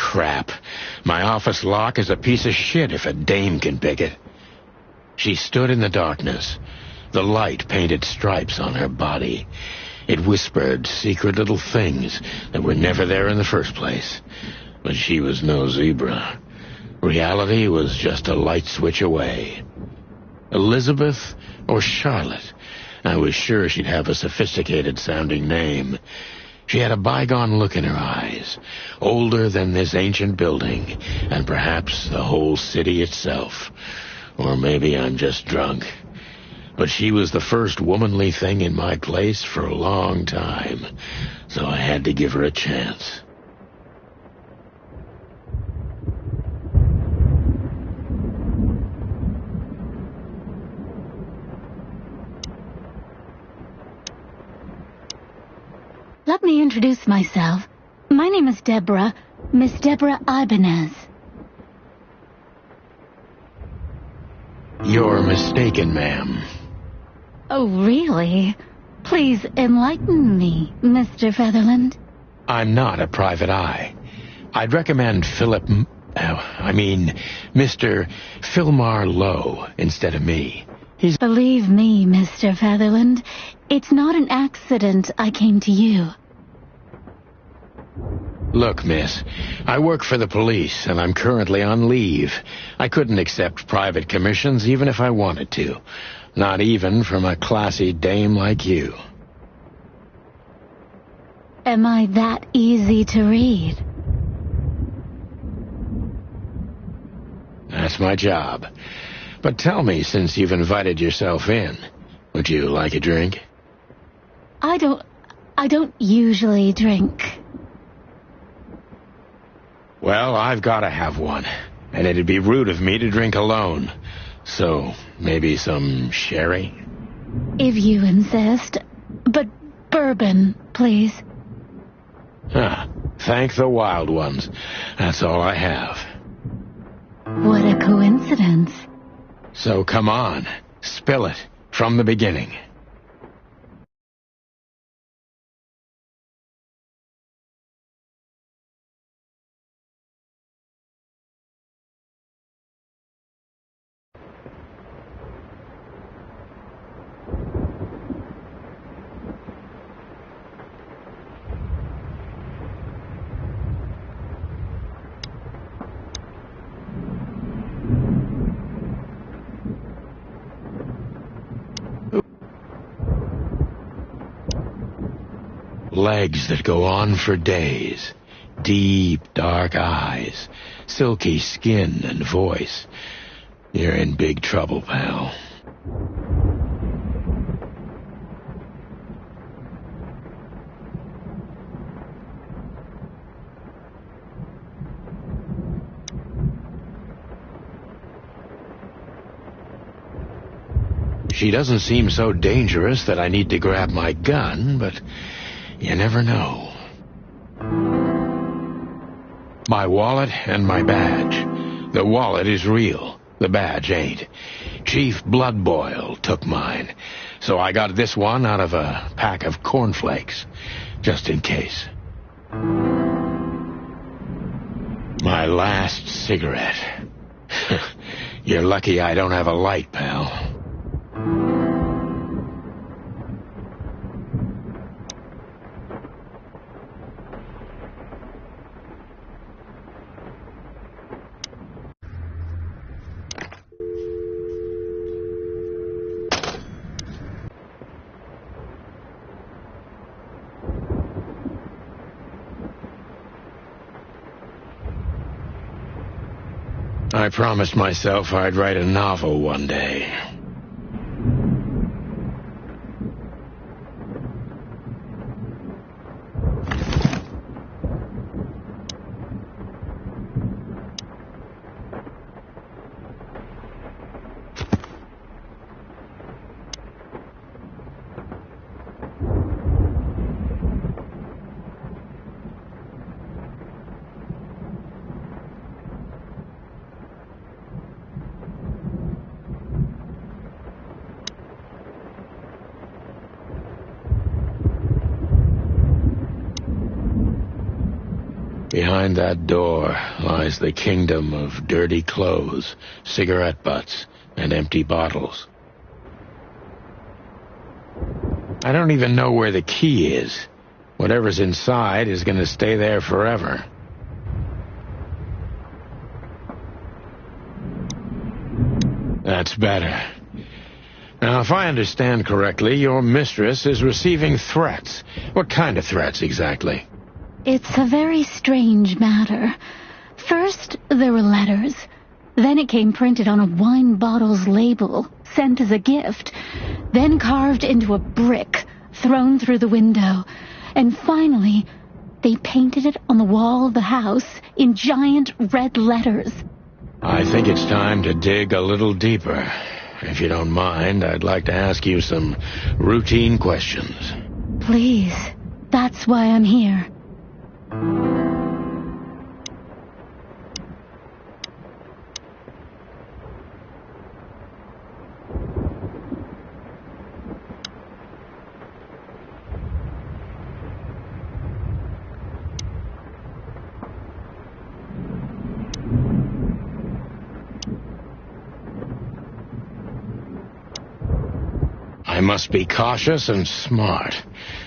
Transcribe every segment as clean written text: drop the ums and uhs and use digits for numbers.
crap. My office lock is a piece of shit if a dame can pick it. She stood in the darkness. The light painted stripes on her body. It whispered secret little things that were never there in the first place. But she was no zebra. Reality was just a light switch away. Elizabeth or Charlotte? I was sure she'd have a sophisticated-sounding name. She had a bygone look in her eyes, older than this ancient building, and perhaps the whole city itself. Or maybe I'm just drunk. But she was the first womanly thing in my place for a long time, so I had to give her a chance. Let me introduce myself. My name is Deborah, Miss Deborah Ibanez. You're mistaken, ma'am. Oh, really? Please enlighten me, Mr. Featherland. I'm not a private eye. I'd recommend Mr. Philmar Lowe instead of me. Believe me, Mr. Featherland, it's not an accident I came to you. Look, miss, I work for the police, and I'm currently on leave. I couldn't accept private commissions even if I wanted to. Not even from a classy dame like you. Am I that easy to read? That's my job. But tell me, since you've invited yourself in, would you like a drink? I don't usually drink. Well, I've got to have one, and it'd be rude of me to drink alone. So, maybe some sherry? If you insist. But bourbon, please. Thank the wild ones. That's all I have. What a coincidence. So come on, spill it, from the beginning. Legs that go on for days. Deep, dark eyes. Silky skin and voice. You're in big trouble, pal. She doesn't seem so dangerous that I need to grab my gun, but you never know. My wallet and my badge. The wallet is real. The badge ain't. Chief Bloodboil took mine, so I got this one out of a pack of cornflakes, just in case. My last cigarette. You're lucky I don't have a light, pal. I promised myself I'd write a novel one day. Behind that door lies the kingdom of dirty clothes, cigarette butts, and empty bottles. I don't even know where the key is. Whatever's inside is going to stay there forever. That's better. Now, if I understand correctly, your mistress is receiving threats. What kind of threats, exactly? It's a very strange matter. First, there were letters. Then it came printed on a wine bottle's label, sent as a gift. Then carved into a brick, thrown through the window. And finally, they painted it on the wall of the house in giant red letters. I think it's time to dig a little deeper. If you don't mind, I'd like to ask you some routine questions. Please, that's why I'm here. I must be cautious and smart.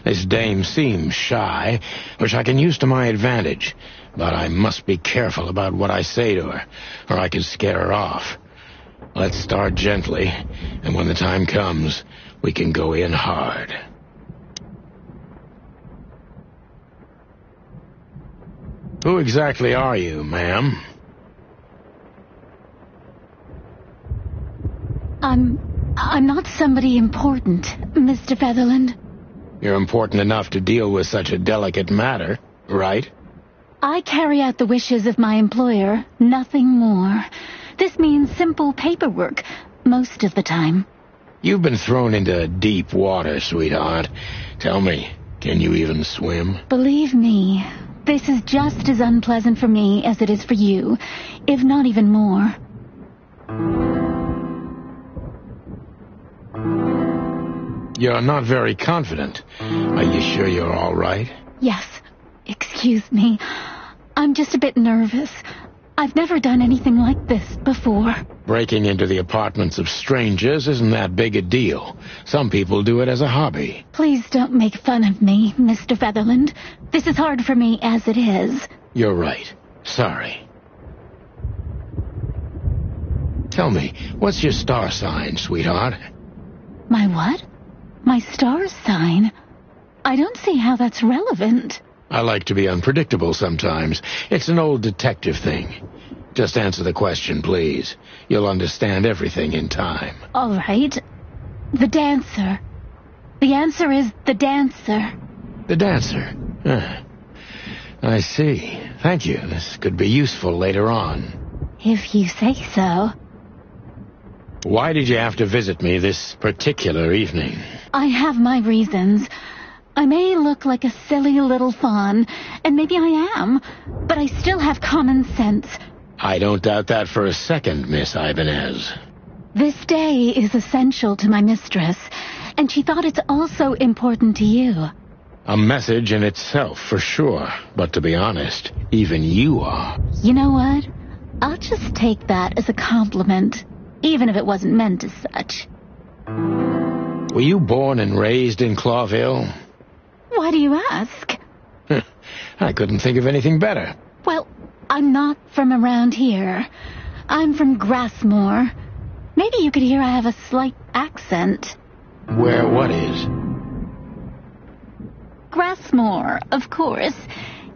This dame seems shy, which I can use to my advantage. But I must be careful about what I say to her, or I can scare her off. Let's start gently, and when the time comes, we can go in hard. Who exactly are you, ma'am? I'm not somebody important, Mr. Featherland. You're important enough to deal with such a delicate matter, right? I carry out the wishes of my employer, nothing more. This means simple paperwork, most of the time. You've been thrown into deep water, sweetheart. Tell me, can you even swim? Believe me, this is just as unpleasant for me as it is for you, if not even more. You're not very confident. Are you sure you're all right? Yes. Excuse me. I'm just a bit nervous. I've never done anything like this before. Breaking into the apartments of strangers isn't that big a deal. Some people do it as a hobby. Please don't make fun of me, Mr. Featherland. This is hard for me as it is. You're right. Sorry. Tell me, what's your star sign, sweetheart? My what? My star sign? I don't see how that's relevant. I like to be unpredictable sometimes. It's an old detective thing. Just answer the question, please. You'll understand everything in time. All right. The dancer. The answer is the dancer. The dancer? I see. Thank you. This could be useful later on. If you say so. Why did you have to visit me this particular evening? I have my reasons. I may look like a silly little fawn, and maybe I am, but I still have common sense. I don't doubt that for a second, Miss Ibanez. This day is essential to my mistress, and she thought it's also important to you. A message in itself, for sure. But to be honest, even you are. You know what? I'll just take that as a compliment, even if it wasn't meant as such. Were you born and raised in Clawville? Why do you ask? I couldn't think of anything better. Well, I'm not from around here. I'm from Grassmore. Maybe you could hear I have a slight accent. Where what is? Grassmore, of course.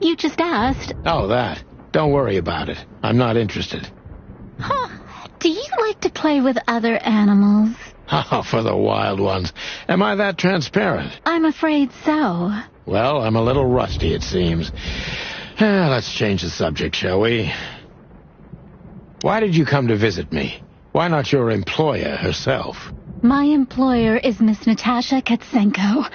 You just asked. Oh, that. Don't worry about it. I'm not interested. Huh. Do you like to play with other animals? Oh, for the wild ones. Am I that transparent? I'm afraid so. Well, I'm a little rusty, it seems. Let's change the subject, shall we? Why did you come to visit me? Why not your employer herself? My employer is Miss Natasha Katsenko.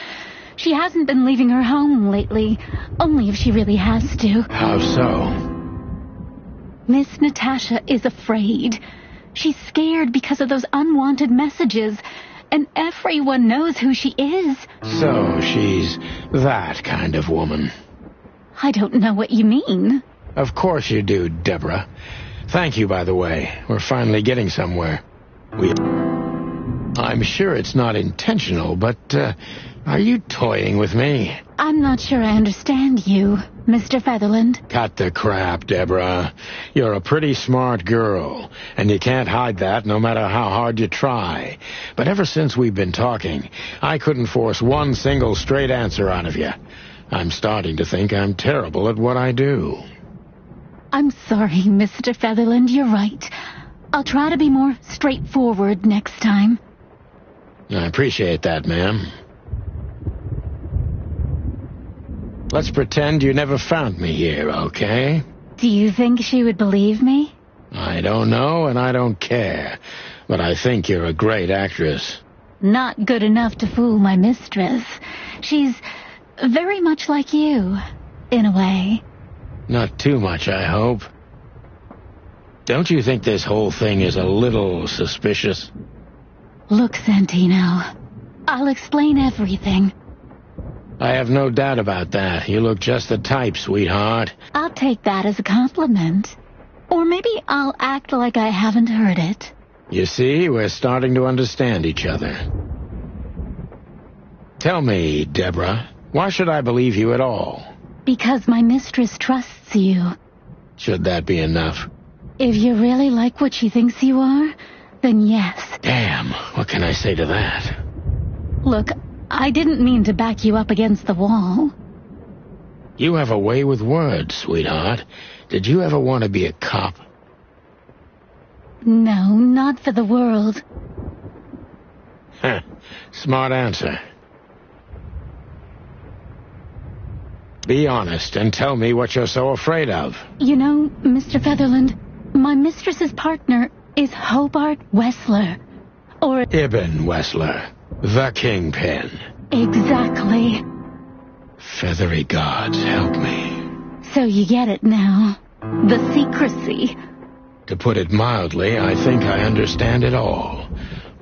She hasn't been leaving her home lately, only if she really has to. How so? Miss Natasha is afraid. She's scared because of those unwanted messages, and everyone knows who she is. So she's that kind of woman. I don't know what you mean. Of course you do, Deborah. Thank you, by the way. We're finally getting somewhere. I'm sure it's not intentional, but, are you toying with me? I'm not sure I understand you, Mr. Featherland. Cut the crap, Deborah. You're a pretty smart girl, and you can't hide that no matter how hard you try. But ever since we've been talking, I couldn't force one single straight answer out of you. I'm starting to think I'm terrible at what I do. I'm sorry, Mr. Featherland, you're right. I'll try to be more straightforward next time. I appreciate that, ma'am. Let's pretend you never found me here, okay? Do you think she would believe me? I don't know, and I don't care. But I think you're a great actress. Not good enough to fool my mistress. She's very much like you, in a way. Not too much, I hope. Don't you think this whole thing is a little suspicious? Look, Santino, I'll explain everything. I have no doubt about that. You look just the type, sweetheart. I'll take that as a compliment. Or maybe I'll act like I haven't heard it. You see, we're starting to understand each other. Tell me, Deborah, why should I believe you at all? Because my mistress trusts you. Should that be enough? If you really like what she thinks you are, then yes. Damn, what can I say to that? Look, I didn't mean to back you up against the wall. You have a way with words, sweetheart. Did you ever want to be a cop? No, not for the world. Smart answer. Be honest and tell me what you're so afraid of. You know, Mr. Featherland, my mistress's partner is Hobart Wessler. Or... Ibn Wessler, the Kingpin. Exactly. Feathery gods, help me. So you get it now. The secrecy. To put it mildly, I think I understand it all.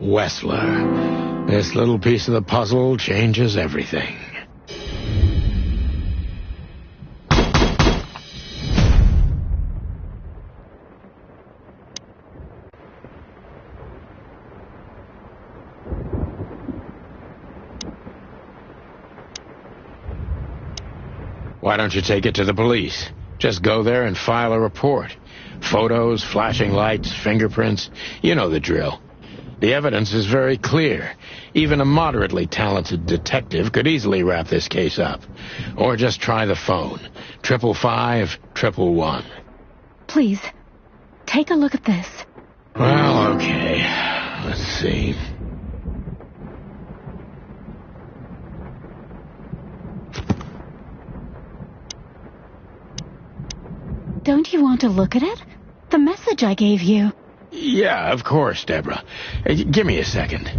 Wessler. This little piece of the puzzle changes everything. Why don't you take it to the police? Just go there and file a report. Photos, flashing lights, fingerprints. You know the drill. The evidence is very clear. Even a moderately talented detective could easily wrap this case up. Or just try the phone. 555-111. Please, take a look at this. Well, okay. Let's see. Don't you want to look at it? The message I gave you. Yeah, of course, Deborah. Give me a second.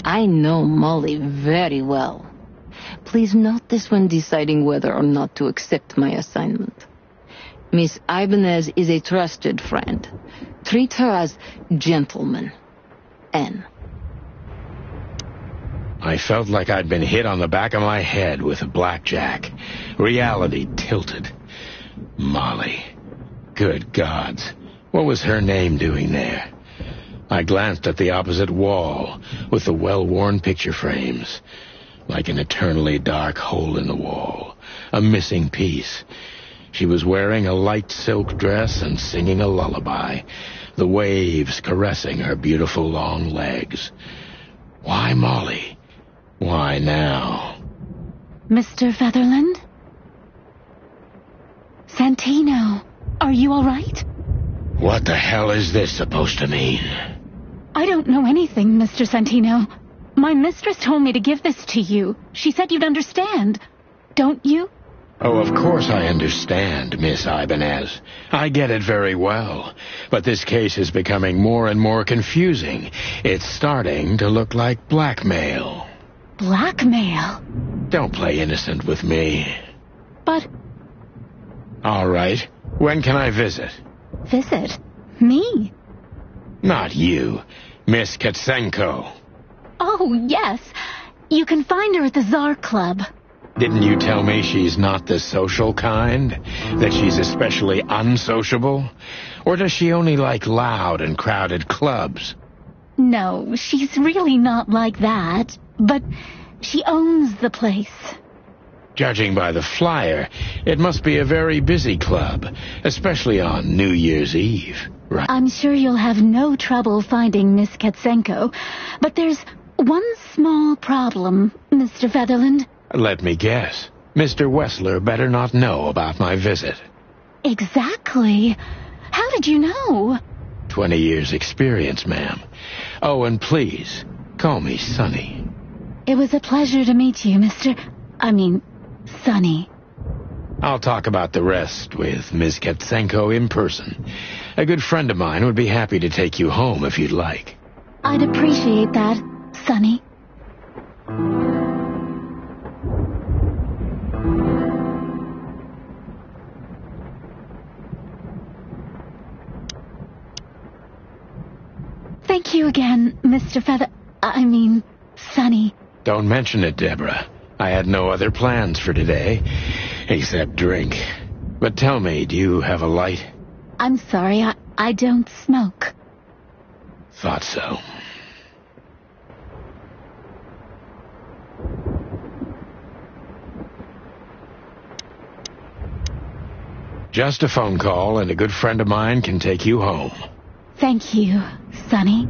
I know Molly very well. Please note this when deciding whether or not to accept my assignment. Miss Ibanez is a trusted friend. Treat her as gentleman. N. I felt like I'd been hit on the back of my head with a blackjack. Reality tilted. Molly. Good gods. What was her name doing there? I glanced at the opposite wall, with the well-worn picture frames. Like an eternally dark hole in the wall. A missing piece. She was wearing a light silk dress and singing a lullaby, the waves caressing her beautiful long legs. Why Molly? Why now? Mr. Featherland? Santino, are you all right? What the hell is this supposed to mean? I don't know anything, Mr. Santino. My mistress told me to give this to you. She said you'd understand. Don't you? Oh, of course I understand, Miss Ibanez. I get it very well. But this case is becoming more and more confusing. It's starting to look like blackmail. Blackmail? Don't play innocent with me. But... All right. When can I visit? Visit? Me? Not you. Miss Katsenko. Oh, yes. You can find her at the Tsar Club. Didn't you tell me she's not the social kind? That she's especially unsociable? Or does she only like loud and crowded clubs? No, she's really not like that. But she owns the place. Judging by the flyer, it must be a very busy club, especially on New Year's Eve, right? I'm sure you'll have no trouble finding Miss Katsenko. But there's one small problem, Mr. Featherland. Let me guess. Mr. Wessler better not know about my visit. Exactly. How did you know? 20 years experience, ma'am. Oh, and please, call me Sonny. It was a pleasure to meet you, Sonny. I'll talk about the rest with Miss Katsenko in person. A good friend of mine would be happy to take you home if you'd like. I'd appreciate that, Sonny. Thank you again, Mr. Sonny. Don't mention it, Deborah. I had no other plans for today, except drink. But tell me, do you have a light? I'm sorry, I don't smoke. Thought so. Just a phone call, and a good friend of mine can take you home. Thank you, Sonny.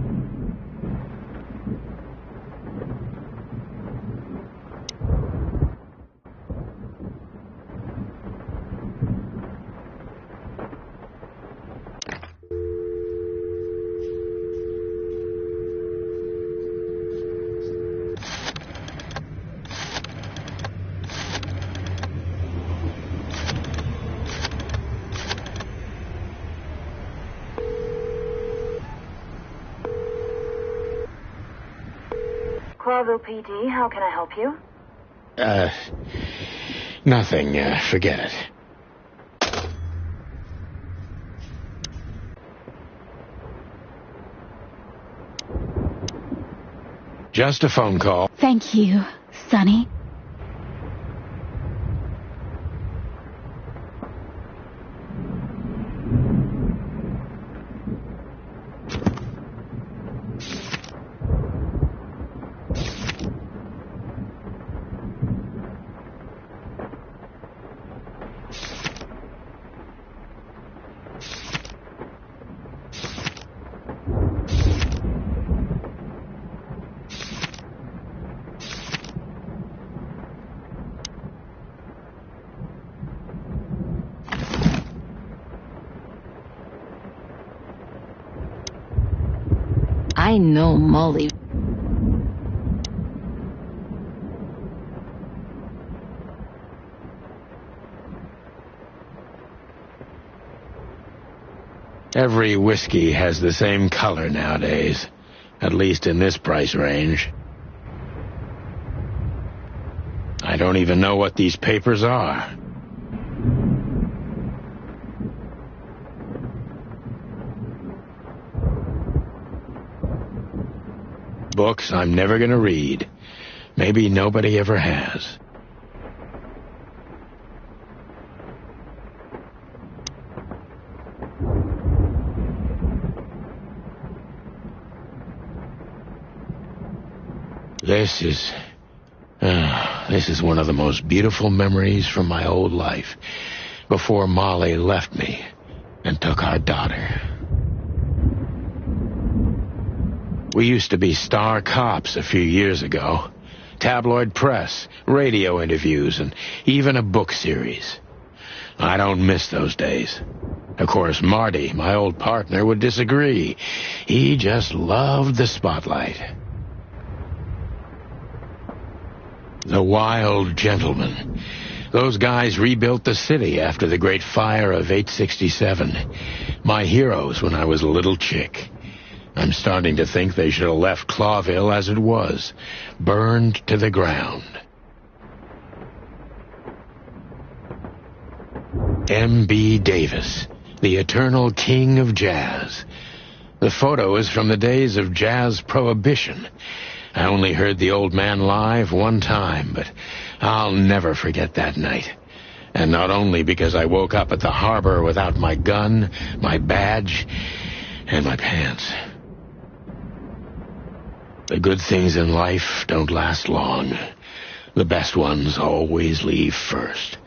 Clawville PD, how can I help you? Nothing. Forget it. Just a phone call. Thank you, Sonny. I know Molly. Every whiskey has the same color nowadays, at least in this price range. I don't even know what these papers are. Books I'm never gonna read. Maybe nobody ever has. This is one of the most beautiful memories from my old life. before Molly left me and took our daughter. We used to be star cops a few years ago. Tabloid press, radio interviews, and even a book series. I don't miss those days. Of course, Marty, my old partner, would disagree. He just loved the spotlight. The Wild Gentlemen. Those guys rebuilt the city after the Great Fire of 867. My heroes when I was a little chick. I'm starting to think they should have left Clawville as it was, burned to the ground. M.B. Davis, the eternal king of jazz. The photo is from the days of jazz prohibition. I only heard the old man live one time, but I'll never forget that night. And not only because I woke up at the harbor without my gun, my badge, and my pants. The good things in life don't last long. The best ones always leave first.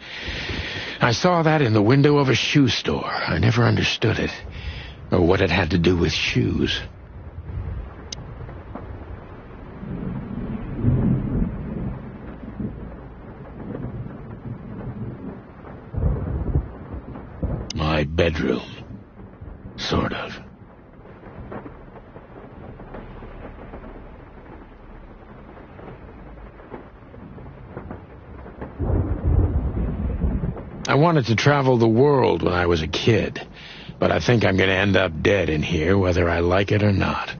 I saw that in the window of a shoe store. I never understood it, or what it had to do with shoes. My bedroom, sort of. I wanted to travel the world when I was a kid, but I think I'm going to end up dead in here whether I like it or not.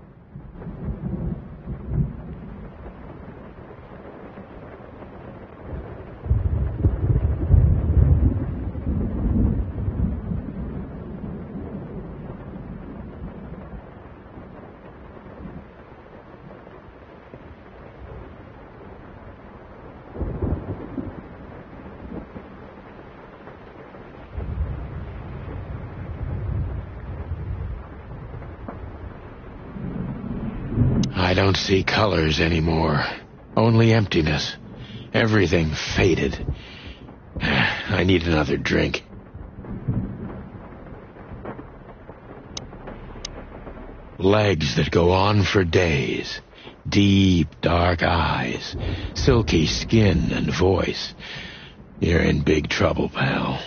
I don't see colors anymore. Only emptiness. Everything faded. I need another drink. Legs that go on for days. Deep, dark eyes. Silky skin and voice. You're in big trouble, pal.